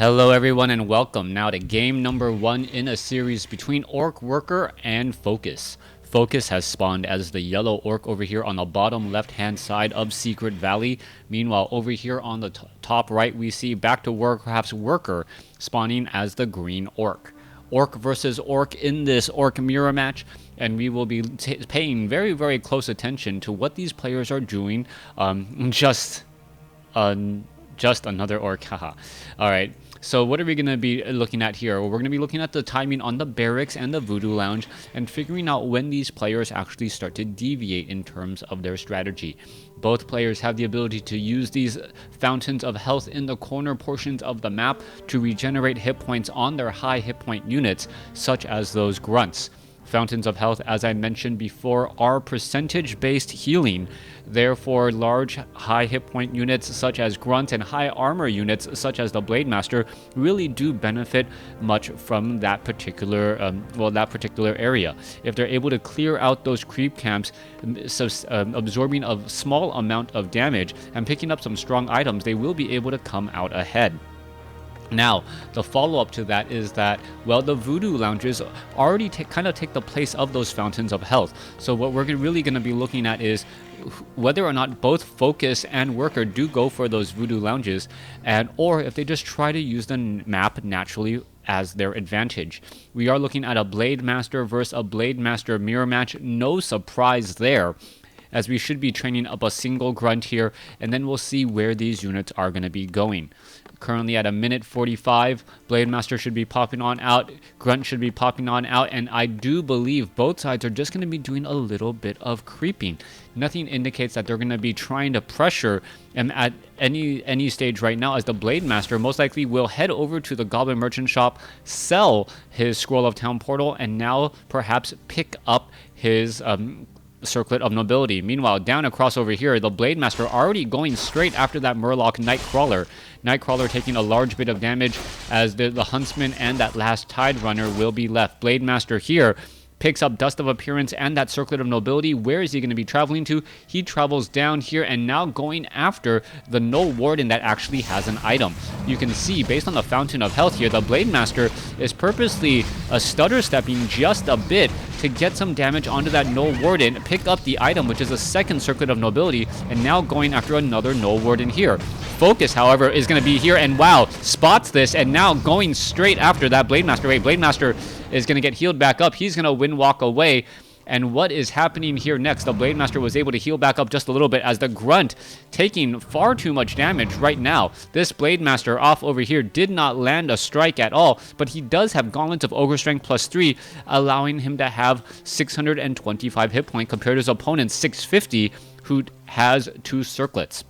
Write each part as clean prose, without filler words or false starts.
Hello everyone and welcome now to game number 1 in a series between Orc Worker and Focus. Focus has spawned as the yellow orc over here on the bottom left hand side of Secret Valley. Meanwhile over here on the top right we see back to WarCraft's Worker spawning as the green orc. Orc versus orc in this orc mirror match, and we will be paying very close attention to what these players are doing. Just another orc, haha. Alright, so what are we going to be looking at here? Well, we're going to be looking at the timing on the barracks and the Voodoo Lounge and figuring out when these players actually start to deviate in terms of their strategy. Both players have the ability to use these fountains of health in the corner portions of the map to regenerate hit points on their high hit point units, such as those grunts. Fountains of health, as I mentioned before, are percentage-based healing. Therefore, large high hit point units such as grunt and high armor units such as the Blade Master really do benefit much from that particular area. If they're able to clear out those creep camps, absorbing a small amount of damage and picking up some strong items, they will be able to come out ahead. Now, the follow-up to that is that, well, the Voodoo Lounges already kind of take the place of those fountains of health. So what we're really going to be looking at is whether or not both Focus and Worker do go for those Voodoo Lounges, or if they just try to use the map naturally as their advantage. We are looking at a Blade Master versus a Blade Master mirror match. No surprise there, as we should be training up a single grunt here, and then we'll see where these units are going to be going. Currently at a minute 45, Blade Master should be popping on out, Grunt should be popping on out, and I do believe both sides are just going to be doing a little bit of creeping. Nothing indicates that they're going to be trying to pressure at any stage right now, as the Blade Master most likely will head over to the Goblin Merchant Shop, sell his Scroll of Town Portal, and now perhaps pick up his Circlet of Nobility. Meanwhile, down across over here, the Blade Master already going straight after that Murloc Nightcrawler. Nightcrawler taking a large bit of damage, as the Huntsman and that last Tide Runner will be left. Blade Master here picks up Dust of Appearance and that Circlet of Nobility. Where is he going to be traveling to? He travels down here and now going after the No Warden that actually has an item. You can see, based on the Fountain of Health here, the Blade Master is purposely stutter stepping just a bit to get some damage onto that No Warden, pick up the item, which is a second Circlet of Nobility, and now going after another No Warden here. Focus, however, is going to be here, and wow, spots this, and now going straight after that Blade Master. Wait, Blade Master is going to get healed back up. He's going to wind walk away. And what is happening here next? The Blade Master was able to heal back up just a little bit, as the Grunt taking far too much damage right now. This Blade Master off over here did not land a strike at all, but he does have Gauntlets of Ogre Strength +3, allowing him to have 625 hit point compared to his opponent's 650, who has 2 circlets.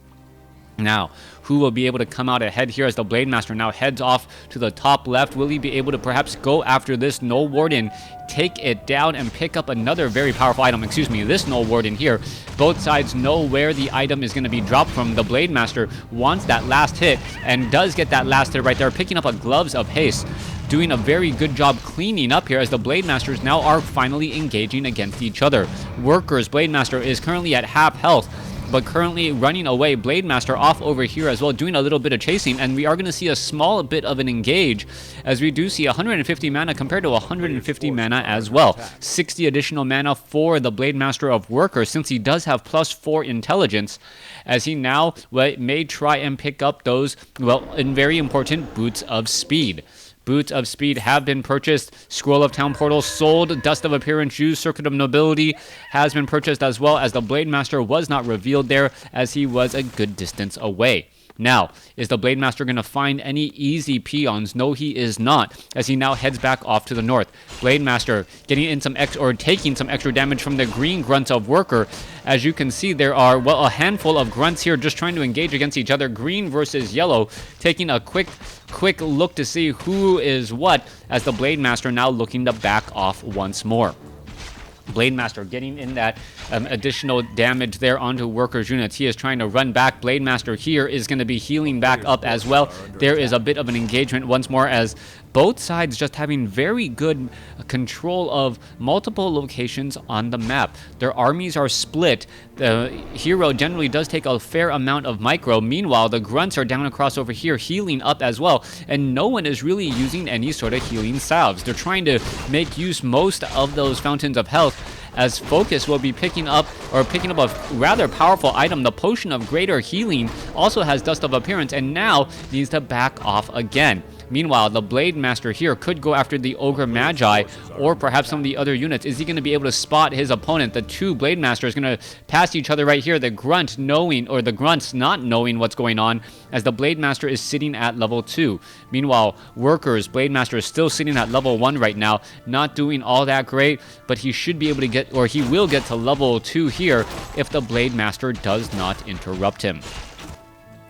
Now, who will be able to come out ahead here as the Blade Master now heads off to the top left? Will he be able to perhaps go after this No Warden, take it down, and pick up another very powerful item? Excuse me, this No Warden here. Both sides know where the item is going to be dropped from. The Blade Master wants that last hit and does get that last hit right there, picking up a Gloves of Haste. Doing a very good job cleaning up here, as the Blade Masters now are finally engaging against each other. Worker's Blade Master is currently at half health, but currently running away. Blade Master off over here as well, doing a little bit of chasing, and we are going to see a small bit of an engage, as we do see 150 mana compared to 150 mana as well. 60 additional mana for the Blade Master of Worker, since he does have +4 intelligence, as he now may try and pick up those, well, very important Boots of Speed. Boots of Speed have been purchased. Scroll of Town Portal sold. Dust of Appearance used. Circuit of Nobility has been purchased as well, as the Blade Master was not revealed there, as he was a good distance away. Now, is the Blade Master going to find any easy peons? No, he is not, as he now heads back off to the north. Blade Master getting in taking some extra damage from the green grunts of Worker. As you can see, there are, well, a handful of grunts here just trying to engage against each other. Green versus yellow, taking a quick look to see who is what, as the Blade Master now looking to back off once more. Blade Master getting in that additional damage there onto Worker's units. He is trying to run back. Blade Master here is going to be healing back up as well. There is a bit of an engagement once more, as Both sides just having very good control of multiple locations on the map. Their armies are split. The hero generally does take a fair amount of micro. Meanwhile, the grunts are down across over here, healing up as well. And no one is really using any sort of healing salves. They're trying to make use most of those fountains of health, as Focus will be picking up a rather powerful item. The Potion of Greater Healing also has Dust of Appearance, and now needs to back off again. Meanwhile, the Blade Master here could go after the Ogre Magi or perhaps some of the other units. Is he going to be able to spot his opponent? The two Blade Masters going to pass each other right here. The Grunt knowing, or the Grunts not knowing what's going on, as the Blade Master is sitting at level 2. Meanwhile, Workers, Blade Master is still sitting at level 1 right now, not doing all that great, but he should be able to get, or he will get to level 2 here if the Blade Master does not interrupt him.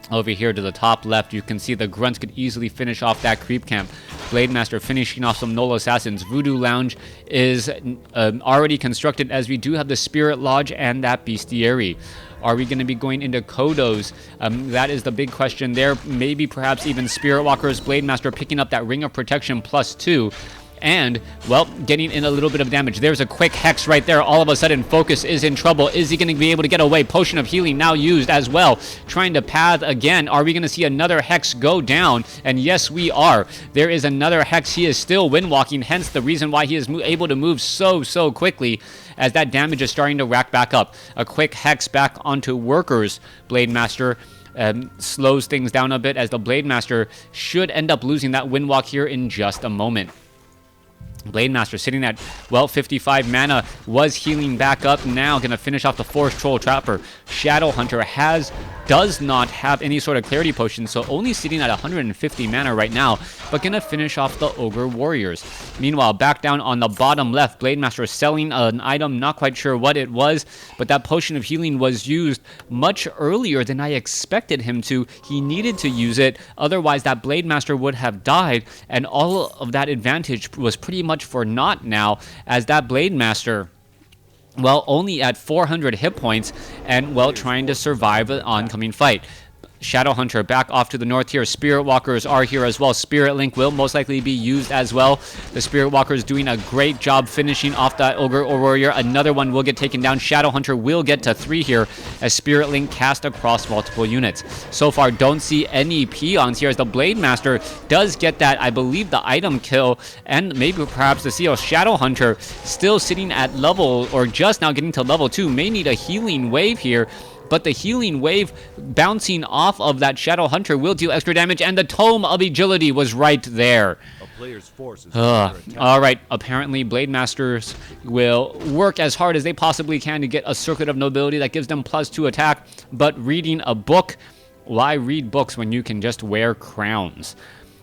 Over here to the top left, you can see the Grunts could easily finish off that creep camp. Blade Master finishing off some Null Assassins. Voodoo Lounge is already constructed, as we do have the Spirit Lodge and that Bestiary. Are we going to be going into Kodos? That is the big question there. Maybe perhaps even Spirit Walkers. Blade Master picking up that Ring of Protection +2. And, well, getting in a little bit of damage. There's a quick Hex right there. All of a sudden, Focus is in trouble. Is he going to be able to get away? Potion of Healing now used as well. Trying to path again. Are we going to see another Hex go down? And yes, we are. There is another Hex. He is still windwalking, hence the reason why he is able to move so quickly, as that damage is starting to rack back up. A quick Hex back onto Workers. Blade Master slows things down a bit, as the Blade Master should end up losing that windwalk here in just a moment. Blade Master sitting at, well, 55 mana, was healing back up, now gonna finish off the Forest Troll Trapper. Shadow Hunter does not have any sort of Clarity Potion, so only sitting at 150 mana right now, but gonna finish off the Ogre Warriors. Meanwhile, back down on the bottom left, Blade Master selling an item, not quite sure what it was, but that Potion of Healing was used much earlier than I expected him to. He needed to use it, otherwise that Blade Master would have died, and all of that advantage was pretty much for naught now, as that Blade Master, well, only at 400 hit points, and, well, trying to survive the oncoming fight. Shadow Hunter back off to the north here. Spirit Walkers are here as well. Spirit Link will most likely be used as well. The Spirit Walkers doing a great job finishing off that Ogre or Warrior. Another one will get taken down. Shadow Hunter will get to 3 here, as Spirit Link cast across multiple units. So far, don't see any peons here, as the Blade Master does get that, I believe, the item kill, and maybe perhaps the seal. Shadow Hunter still sitting at level, or just now getting to level 2, may need a healing wave here. But the healing wave bouncing off of that Shadow Hunter will deal extra damage, and the Tome of Agility was right there. A player's force is Alright, apparently Blade Masters will work as hard as they possibly can to get a Circuit of Nobility that gives them +2 attack, but reading a book, why read books when you can just wear crowns?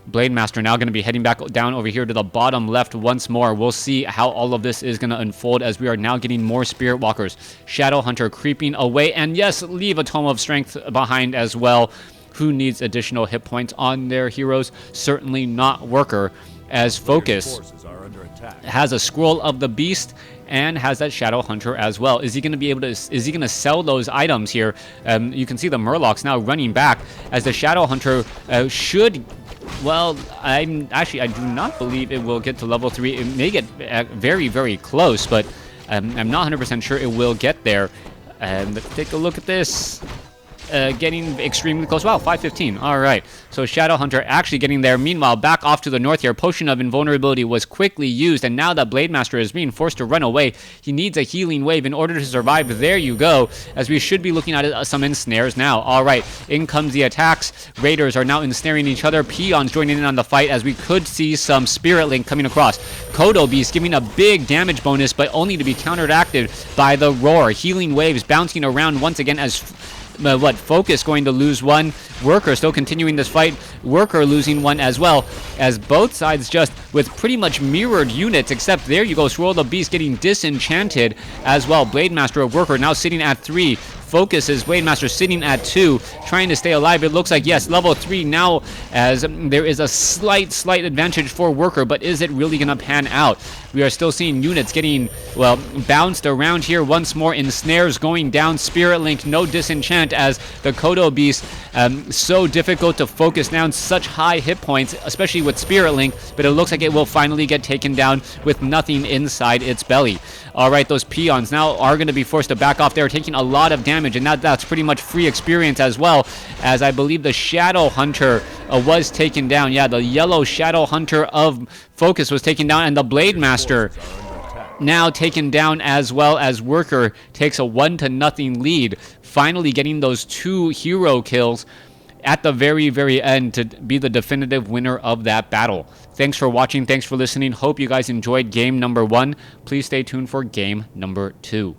Blade Master now going to be heading back down over here to the bottom left once more. We'll see how all of this is going to unfold, as we are now getting more Spirit Walkers. Shadow Hunter creeping away, and yes, leave a Tome of Strength behind as well. Who needs additional hit points on their heroes? Certainly not Worker, as Focus has a Scroll of the Beast and has that Shadow Hunter as well. Is he going to be able to, is he going to sell those items here? You can see the Murlocs now running back, as the Shadow Hunter should... Well, I do not believe it will get to level 3. It may get very close, but I'm not 100% sure it will get there. Let's take a look at this. Getting extremely close. Wow, 515. All right. So Shadow Hunter actually getting there. Meanwhile, back off to the north here. Potion of Invulnerability was quickly used, and now that Blade Master is being forced to run away, he needs a healing wave in order to survive. There you go, as we should be looking at some ensnares now. All right, in comes the attacks. Raiders are now ensnaring each other. Peons joining in on the fight, as we could see some Spirit Link coming across. Kodo Beast giving a big damage bonus, but only to be counteracted by the Roar. Healing waves bouncing around once again, as... Focus going to lose one. Worker still continuing this fight. Worker losing one as well, as both sides just with pretty much mirrored units, except there you go, Scroll of the Beast getting disenchanted as well. Blade Master of Worker now sitting at 3. Focus is Blade Master sitting at 2, trying to stay alive. It looks like, yes, level 3 now, as there is a slight advantage for Worker, but is it really going to pan out? We are still seeing units getting, well, bounced around here once more. Ensnares going down. Spirit Link, no disenchant, as the Kodo Beast, so difficult to focus down, such high hit points, especially with Spirit Link, but it looks like it will finally get taken down with nothing inside its belly. All right, those peons now are going to be forced to back off. They're taking a lot of damage, and that's pretty much free experience as well, as I believe the Shadow Hunter was taken down. Yeah, the yellow Shadow Hunter of Focus was taken down, and the Blade Master now taken down, as well as Worker takes a 1-0 lead, finally getting those 2 hero kills at the very end to be the definitive winner of that battle. Thanks for watching. Thanks for listening. Hope you guys enjoyed game number 1. Please stay tuned for game number 2.